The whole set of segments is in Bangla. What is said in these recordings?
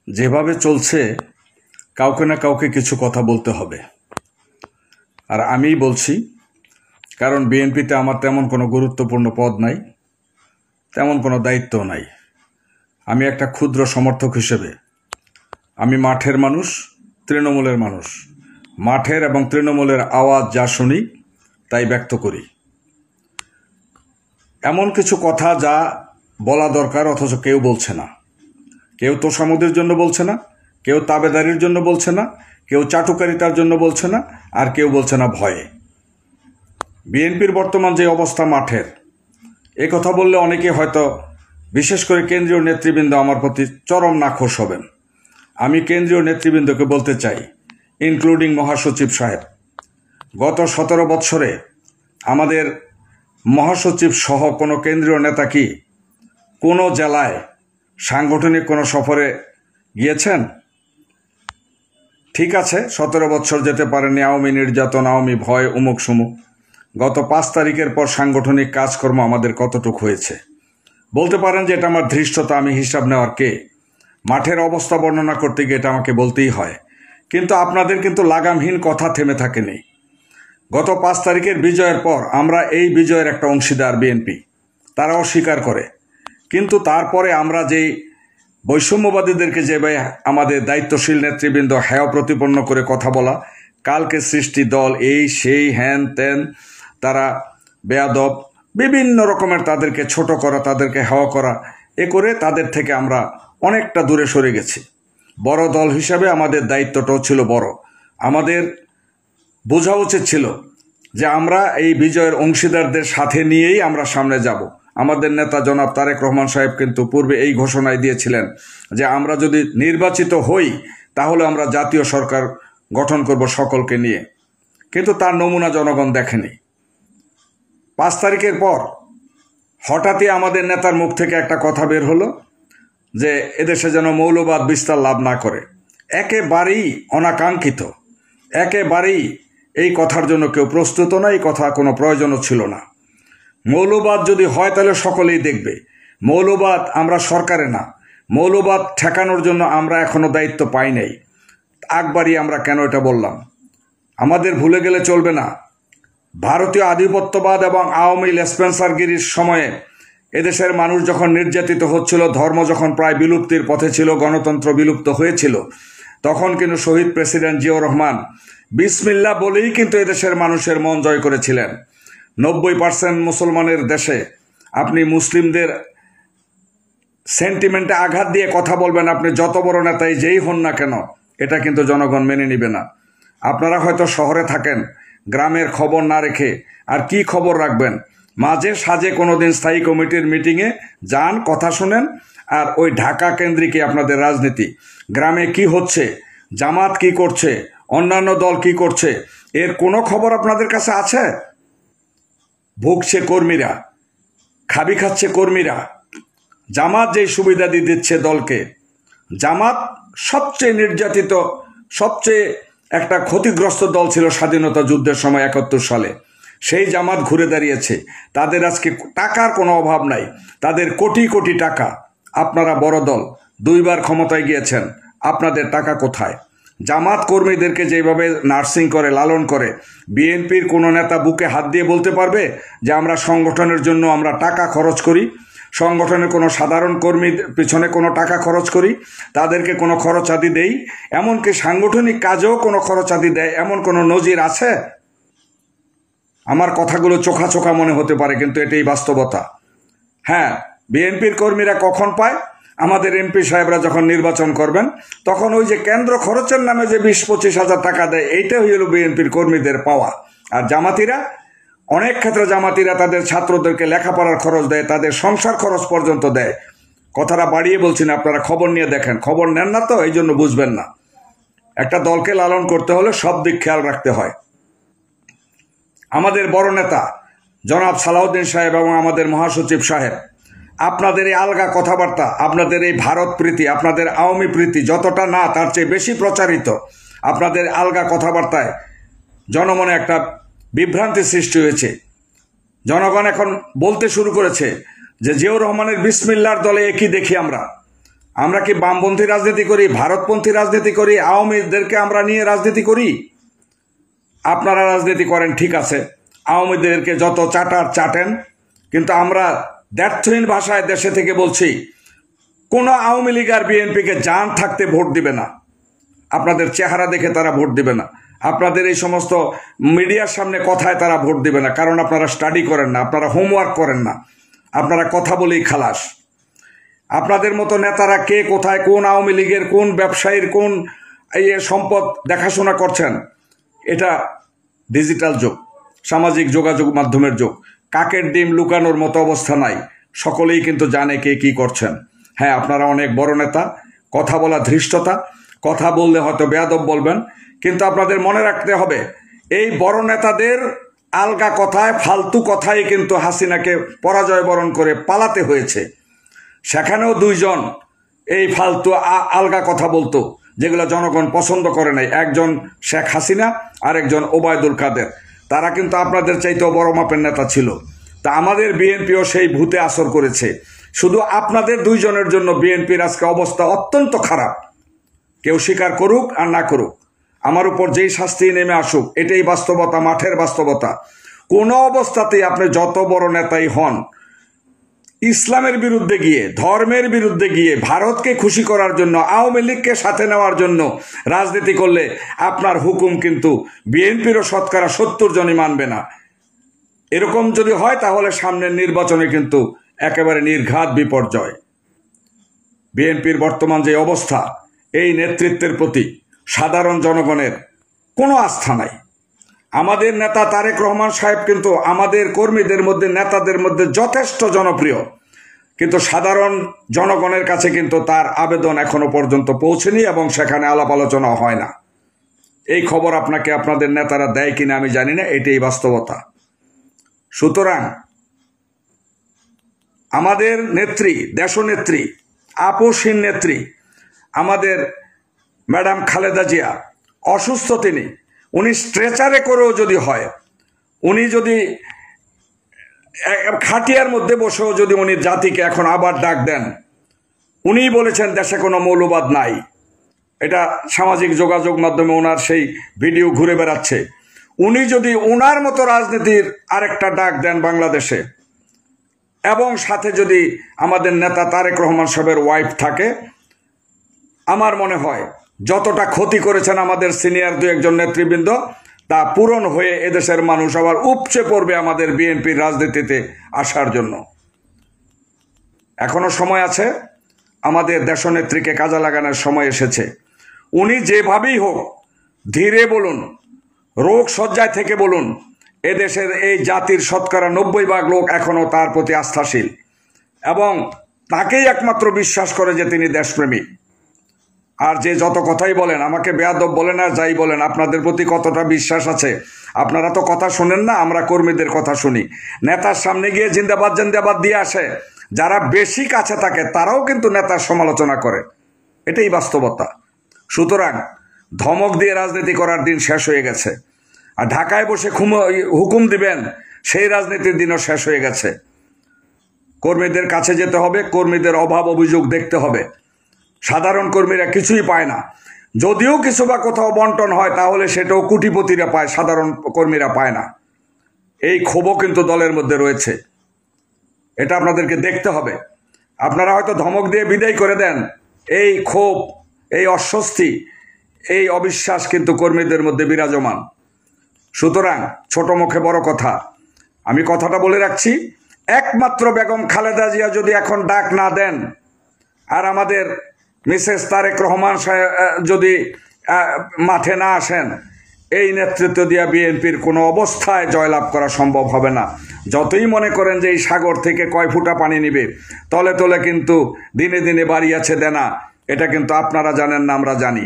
যেভাবে চলছে কাউকে না কাউকে কিছু কথা বলতে হবে। আর আমিই বলছি, কারণ বিএনপিতে আমার তেমন কোনো গুরুত্বপূর্ণ পদ নাই, তেমন কোনো দায়িত্ব নাই। আমি একটা ক্ষুদ্র সমর্থক হিসেবে আমি মাঠের মানুষ, তৃণমূলের মানুষ। মাঠের এবং তৃণমূলের আওয়াজ যা শুনি তাই ব্যক্ত করি। এমন কিছু কথা যা বলা দরকার অথচ কেউ বলছে না। কেউ তোষামোদের জন্য বলছে না, কেউ তাবেদারির জন্য বলছে না, কেউ চাটুকারিতার জন্য বলছে না, আর কেউ বলছে না ভয়ে। বিএনপির বর্তমান যে অবস্থা মাঠের, এ কথা বললে অনেকে হয়তো, বিশেষ করে কেন্দ্রীয় নেতৃবৃন্দ আমার প্রতি চরম নাখোশ হবেন। আমি কেন্দ্রীয় নেতৃবৃন্দকে বলতে চাই, ইনক্লুডিং মহাসচিব সাহেব, গত 17 বৎসরে আমাদের মহাসচিব সহ কোনো কেন্দ্রীয় নেতা কি কোনো জেলায় সাংগঠনিক কোনো সফরে গিয়েছেন? ঠিক আছে, 17 বৎসর যেতে পারেনি, আওয়ামী নির্যাতন, আওয়ামী ভয়, উমুক সুমুক। গত 5 তারিখের পর সাংগঠনিক কাজকর্ম আমাদের কতটুক হয়েছে বলতে পারেন যে এটা আমার ধৃষ্টতা, আমি হিসাব নেওয়ার কে? মাঠের অবস্থা বর্ণনা করতে গিয়ে এটা আমাকে বলতেই হয়। কিন্তু আপনাদের কিন্তু লাগামহীন কথা থেমে থাকেনি। গত 5 তারিখের বিজয়ের পর আমরা এই বিজয়ের একটা অংশীদার বিএনপি, তারাও স্বীকার করে। কিন্তু তারপরে আমরা যেই বৈষম্যবাদীদেরকে যেভাবে আমাদের দায়িত্বশীল নেতৃবৃন্দ হেয় প্রতিপন্ন করে কথা বলা, কালকে সৃষ্টি দল, এই সেই হ্যান ত্যান, তারা বেয়াদব, বিভিন্ন রকমের তাদেরকে ছোট করা, তাদেরকে হেয় করা, এ করে তাদের থেকে আমরা অনেকটা দূরে সরে গেছি। বড় দল হিসাবে আমাদের দায়িত্বটাও ছিল বড়। আমাদের বোঝা উচিত ছিল যে আমরা এই বিজয়ের অংশীদারদের সাথে নিয়েই আমরা সামনে যাব। আমাদের নেতা জনাব তারেক রহমান সাহেব কিন্তু পূর্বে এই ঘোষণায় দিয়েছিলেন যে আমরা যদি নির্বাচিত হই তাহলে আমরা জাতীয় সরকার গঠন করব সকলকে নিয়ে। কিন্তু তার নমুনা জনগণ দেখেনি। 5 তারিখের পর হঠাৎই আমাদের নেতার মুখ থেকে একটা কথা বের হলো যে এদেশে যেন মৌলবাদ বিস্তার লাভ না করে। একেবারেই অনাকাঙ্ক্ষিত, একেবারেই এই কথার জন্য কেউ প্রস্তুত না, এই কথা কোনো প্রয়োজনও ছিল না। মৌলবাদ যদি হয় তাহলে সকলেই দেখবে। মৌলবাদ আমরা সরকারে না, মৌলবাদ ঠেকানোর জন্য আমরা এখনো দায়িত্ব পাই নাই। একবারই আমরা কেন এটা বললাম? আমাদের ভুলে গেলে চলবে না, ভারতীয় আধিপত্যবাদ এবং আওয়ামী লেসপেন্সারগিরির সময়ে এদেশের মানুষ যখন নির্যাতিত হচ্ছিল, ধর্ম যখন প্রায় বিলুপ্তির পথে ছিল, গণতন্ত্র বিলুপ্ত হয়েছিল, তখন কিন্তু শহীদ প্রেসিডেন্ট জিয়াউর রহমান বিসমিল্লাহ বলেই কিন্তু এদেশের মানুষের মন জয় করেছিলেন। 90% মুসলমানের দেশে আপনি মুসলিমদের সেন্টিমেন্টে আঘাত দিয়ে কথা বলবেন, আপনি যত বড় নেতাই যেই হন না কেন, এটা কিন্তু জনগণ মেনে নিবে না। আপনারা হয়তো শহরে থাকেন, গ্রামের খবর না রেখে আর কি খবর রাখবেন? মাঝে সাঝে কোনোদিন স্থায়ী কমিটির মিটিংয়ে যান, কথা শুনেন, আর ওই ঢাকা কেন্দ্রিকই আপনাদের রাজনীতি। গ্রামে কি হচ্ছে, জামাত কি করছে, অন্যান্য দল কি করছে, এর কোনো খবর আপনাদের কাছে আছে? ভুগছে কর্মীরা, খাবি খাচ্ছে কর্মীরা। জামাত যেই সুবিধা দিয়ে দিচ্ছে দলকে, জামাত সবচেয়ে নির্যাতিত, সবচেয়ে একটা ক্ষতিগ্রস্ত দল ছিল স্বাধীনতা যুদ্ধের সময় 71 সালে। সেই জামাত ঘুরে দাঁড়িয়েছে। তাদের আজকে টাকার কোনো অভাব নাই, তাদের কোটি কোটি টাকা। আপনারা বড় দল, 2 বার ক্ষমতায় গিয়েছেন, আপনাদের টাকা কোথায়? জামাত কর্মীদেরকে যেভাবে নার্সিং করে, লালন করে, বিএনপির কোনো নেতা বুকে হাত দিয়ে বলতে পারবে যে আমরা সংগঠনের জন্য আমরা টাকা খরচ করি, সংগঠনের কোনো সাধারণ কর্মীর পিছনে কোনো টাকা খরচ করি, তাদেরকে কোনো খরচাদি দেই, এমনকি সাংগঠনিক কাজেও কোনো খরচাদি দেয়, এমন কোনো নজির আছে? আমার কথাগুলো চোখা চোখা মনে হতে পারে, কিন্তু এটাই বাস্তবতা। হ্যাঁ, বিএনপির কর্মীরা কখন পায়? আমাদের এমপি সাহেবরা যখন নির্বাচন করবেন তখন ওই যে কেন্দ্র খরচের নামে যে 20-25 হাজার টাকা দেয়, এইটাই হলো বিএনপির কর্মীদের পাওয়া। আর জামাতিরা, অনেক ক্ষেত্রে জামাতিরা তাদের ছাত্রদেরকে লেখাপড়ার খরচ দেয়, তাদের সংসার খরচ পর্যন্ত দেয়। কথাটা বাড়িয়ে বলছি না, আপনারা খবর নিয়ে দেখেন। খবর নেন না তো, এই জন্য বুঝবেন না। একটা দলকে লালন করতে হলে সব দিক খেয়াল রাখতে হয়। আমাদের বড় নেতা জনাব সালাউদ্দিন সাহেব এবং আমাদের মহাসচিব সাহেব, আপনাদের এই আলগা কথাবার্তা, আপনাদের এই ভারত প্রীতি, আপনাদের আওয়ামী প্রীতি যতটা না তার চেয়ে বেশি প্রচারিত, আপনাদের আলগা কথাবার্তায় জনমনে একটা বিভ্রান্তি সৃষ্টি হয়েছে। জনগণ এখন বলতে শুরু করেছে যে জিয়াউর রহমানের বিসমিল্লাহর দলে একই দেখি আমরা। আমরা কি বামপন্থী রাজনীতি করি, ভারতপন্থী রাজনীতি করি, আওয়ামীদেরকে আমরা নিয়ে রাজনীতি করি? আপনারা রাজনীতি করেন ঠিক আছে, আওয়ামীদেরকে যত চাটার চাটেন, কিন্তু আমরা দ্ব্যর্থহীন ভাষায় দেশে থেকে বলছি কোনো আওয়ামী লীগ আর বিএনপিকে জান থাকতে ভোট দিবে না। আপনাদের চেহারা দেখে তারা ভোট দিবে না, আপনাদের এই সমস্ত মিডিয়ার সামনে কথায় তারা ভোট দিবে না, কারণ আপনারা স্টাডি করেন না, আপনারা হোমওয়ার্ক করেন না, আপনারা কথা বলেই খালাস। আপনাদের মতো নেতারা কে কোথায়, কোন আওয়ামী লীগের কোন ব্যবসায়ীর কোন এই সম্পদ দেখাশোনা করছেন, এটা ডিজিটাল যুগ, সামাজিক যোগাযোগ মাধ্যমের যুগ। কাকের ডিম লুকানোর মতো অবস্থা নাই, সকলেই কিন্তু জানে কে কি করছেন। হ্যাঁ, আপনারা অনেক বড় নেতা, কথা বলা ধৃষ্টতা, কথা বললে হয়তো বেয়াদব বলবেন, কিন্তু আপনাদের মনে রাখতে হবে এই বড় নেতাদের আলগা কথায়, ফালতু কথায় কিন্তু হাসিনাকে পরাজয় বরণ করে পালাতে হয়েছে। সেখানেও দুইজন এই ফালতু আলগা কথা বলতো, যেগুলো জনগণ পছন্দ করে নাই, একজন শেখ হাসিনা আর একজন ওবায়দুল কাদের। তারা কিন্তু আপনাদের চাইতেও বড় মাপের নেতা ছিল। তা আমাদের বিএনপিও সেই ভূতে আসর করেছে। শুধু আপনাদের দুইজনের জন্য বিএনপির আজকে অবস্থা অত্যন্ত খারাপ। কেউ স্বীকার করুক আর না করুক, আমার উপর যেই শাস্তি নেমে আসুক, এটাই বাস্তবতা, মাঠের বাস্তবতা। কোনো অবস্থাতেই আপনি যত বড় নেতাই হন, ইসলামের বিরুদ্ধে গিয়ে, ধর্মের বিরুদ্ধে গিয়ে, ভারতকে খুশি করার জন্য, আওয়ামী লীগকে সাথে নেওয়ার জন্য রাজনীতি করলে আপনার হুকুম কিন্তু বিএনপিরও শতকরা 70 জনই মানবে না। এরকম যদি হয় তাহলে সামনের নির্বাচনে কিন্তু একেবারে নির্ঘাত বিপর্যয়। বিএনপির বর্তমান যে অবস্থা, এই নেতৃত্বের প্রতি সাধারণ জনগণের কোনো আস্থা নাই। আমাদের নেতা তারেক রহমান সাহেব কিন্তু আমাদের কর্মীদের মধ্যে, নেতাদের মধ্যে যথেষ্ট জনপ্রিয়, কিন্তু সাধারণ জনগণের কাছে কিন্তু তার আবেদন এখনো পর্যন্ত পৌঁছেনি এবং সেখানে আলাপ আলোচনা হয় না। এই খবর আপনাকে আপনাদের নেতারা দেয় কিনা আমি জানি না, এটাই বাস্তবতা। সুতরাং আমাদের নেত্রী, দেশনেত্রী, আপসহীন নেত্রী, আমাদের ম্যাডাম খালেদা জিয়া অসুস্থ, উনি স্ট্রেচারে করেও যদি হয়, উনি যদি খাটিয়ার মধ্যে বসেও যদি উনি জাতিকে এখন আবার ডাক দেন, উনিই বলেছেন দেশে কোনো মৌলবাদ নাই। এটা সামাজিক যোগাযোগ মাধ্যমে ওনার সেই ভিডিও ঘুরে বেড়াচ্ছে। উনি যদি ওনার মতো রাজনীতির আরেকটা ডাক দেন বাংলাদেশে, এবং সাথে যদি আমাদের নেতা তারেক রহমান সাহেবের ওয়াইফ থাকে, আমার মনে হয় যতটা ক্ষতি করেছেন আমাদের সিনিয়র দু একজন নেতৃবৃন্দ, তা পূরণ হয়ে এদেশের মানুষ আবার উপচে পড়বে আমাদের বিএনপির রাজনীতিতে আসার জন্য। এখনো সময় আছে, আমাদের দেশনেত্রীকে কাজে লাগানোর সময় এসেছে। উনি যেভাবেই হোক, ধীরে বলুন, রোগ শয্যায় থেকে বলুন, এদেশের এই জাতির শতকরা 90% লোক এখনো তার প্রতি আস্থাশীল এবং তাকেই একমাত্র বিশ্বাস করে যে তিনি দেশপ্রেমিক। আর যে যত কথাই বলেন, আমাকে বেয়াদব বলেন আর যাই বলেন, আপনাদের প্রতি কতটা বিশ্বাস আছে? আপনারা তো কথা শোনেন না, আমরা কর্মীদের কথা শুনি। নেতার সামনে গিয়ে জিন্দাবাদ জিন্দাবাদ দিয়ে আসে, যারা বেশি কাছে থাকে তারাও কিন্তু নেতার সমালোচনা করে, এটাই বাস্তবতা। সুতরাং ধমক দিয়ে রাজনীতি করার দিন শেষ হয়ে গেছে, আর ঢাকায় বসে হুকুম দিবেন সেই রাজনীতির দিনও শেষ হয়ে গেছে। কর্মীদের কাছে যেতে হবে, কর্মীদের অভাব অভিযোগ দেখতে হবে। সাধারণ কর্মীরা কিছুই পায় না, যদিও কিছু বা কোথাও বন্টন হয় তাহলে সেটাও কোটিপতিরা পায়, সাধারণ কর্মীরা পায় না। এই ক্ষোভও কিন্তু দলের মধ্যে রয়েছে, এটা আপনাদেরকে দেখতে হবে। আপনারা হয়তো ধমক দিয়ে বিদায় করে দেন, এই ক্ষোভ, এই অস্বস্তি, এই অবিশ্বাস কিন্তু কর্মীদের মধ্যে বিরাজমান। সুতরাং ছোট মুখে বড় কথা, আমি কথাটা বলে রাখছি, একমাত্র বেগম খালেদা জিয়া যদি এখন ডাক না দেন, আর আমাদের মিসেস তারেক রহমান সাহেব যদি মাঠে না আসেন, এই নেতৃত্ব দিয়া বিএনপির কোনো অবস্থায় জয়লাভ করা সম্ভব হবে না। যতই মনে করেন যে এই সাগর থেকে কয় ফুটা পানি নিবে, তলে তলে কিন্তু দিনে দিনে বাড়িয়াছে দেনা, এটা কিন্তু আপনারা জানেন না, আমরা জানি।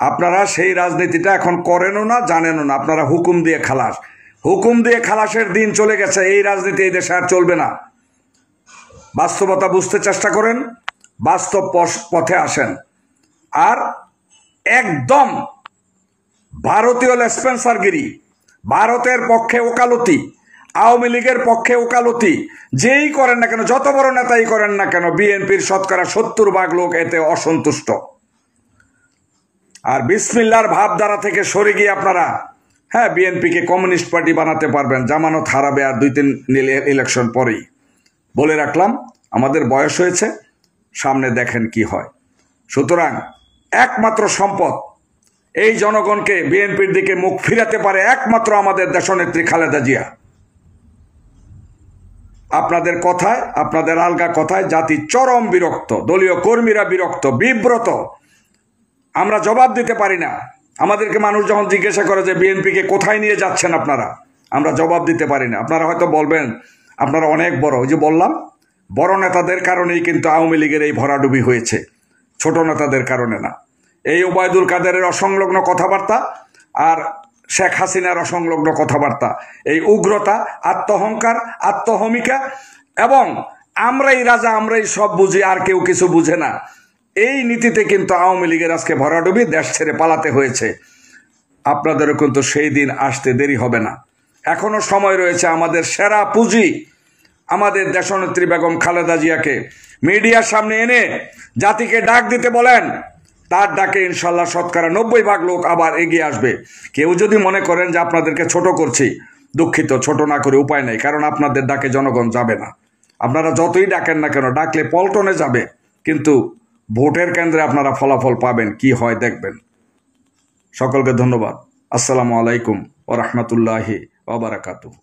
আপনারা সেই রাজনীতিটা এখন করেনও না, জানেনও না, আপনারা হুকুম দিয়ে খালাস, হুকুম দিয়ে খালাসের দিন চলে গেছে। এই রাজনীতি এই দেশে আর চলবে না। বাস্তবতা বুঝতে চেষ্টা করেন, বাস্তব পথে আসেন, আর একদম ভারতীয় লেসপেন্সারগিরি, ভারতের পক্ষে ওকালতি, আওয়ামী লীগের পক্ষে ওকালতি যেই করেন না কেন, যত বড় নেতাই করেন না কেন, বিএনপির শতকরা 70% লোক এতে অসন্তুষ্ট। আর বিসমিল্লার ভাবধারা থেকে সরে গিয়ে আপনারা বিএনপিকে কমিউনিস্ট পার্টি বানাতে পারবেন, জামানত হারাবে আর 2-3 ইলেকশন পরেই। বলে রাখলাম, আমাদের বয়স হয়েছে, সামনে দেখেন কি হয়। সুতরাং একমাত্র সম্পদ এই জনগণকে বিএনপির দিকে মুখ ফিরাতে পারে একমাত্র আমাদের দেশনেত্রী খালেদা জিয়া। আপনাদের কথায়, আপনাদের আলগা কথায় জাতি চরম বিরক্ত, দলীয় কর্মীরা বিরক্ত, বিব্রত। আমরা জবাব দিতে পারি না। আমাদেরকে মানুষ যখন জিজ্ঞাসা করে যে বিএনপিকে কোথায় নিয়ে যাচ্ছেন আপনারা, আমরা জবাব দিতে পারি না। আপনারা হয়তো বলবেন আপনারা অনেক বড়, ওই যে বললাম, বড় নেতাদের কারণেই কিন্তু আওয়ামী লীগের এই ভরাডুবি হয়েছে, ছোট নেতাদের কারণে না। এই ওবায়দুল কাদেরের অসংলগ্ন কথাবার্তা আর শেখ হাসিনার অসংলগ্ন কথাবার্তা, এই উগ্রতা, আত্মহংকার, আত্মহমিকা এবং আমরাই রাজা, আমরাই সব বুঝি, আর কেউ কিছু বুঝে না, এই নীতিতে কিন্তু আওয়ামী লীগের আজকে ভরাডুবি, দেশ ছেড়ে পালাতে হয়েছে। আপনাদেরও কিন্তু সেই দিন আসতে দেরি হবে না। এখনো সময় রয়েছে। আমাদের সেরা পুঁজি আমাদের দেশনেত্রী বেগম খালেদা জিয়াকে মিডিয়ার সামনে এনে জাতিকে ডাক দিতে বলেন। তার ডাকে ইনশাল্লাহ শতকরা 90% লোক আবার এগিয়ে আসবে। কেউ যদি মনে করেন যে আপনাদেরকে ছোট করছি, দুঃখিত, ছোট না করে উপায় নেই, কারণ আপনাদের ডাকে জনগণ যাবে না। আপনারা যতই ডাকেন না কেন, ডাকলে পল্টনে যাবে, কিন্তু ভোটের কেন্দ্রে আপনারা ফলাফল পাবেন, কি হয় দেখবেন। সকলকে ধন্যবাদ। আসসালামু আলাইকুম ওয়া রাহমাতুল্লাহি ওয়া বারাকাতুহু।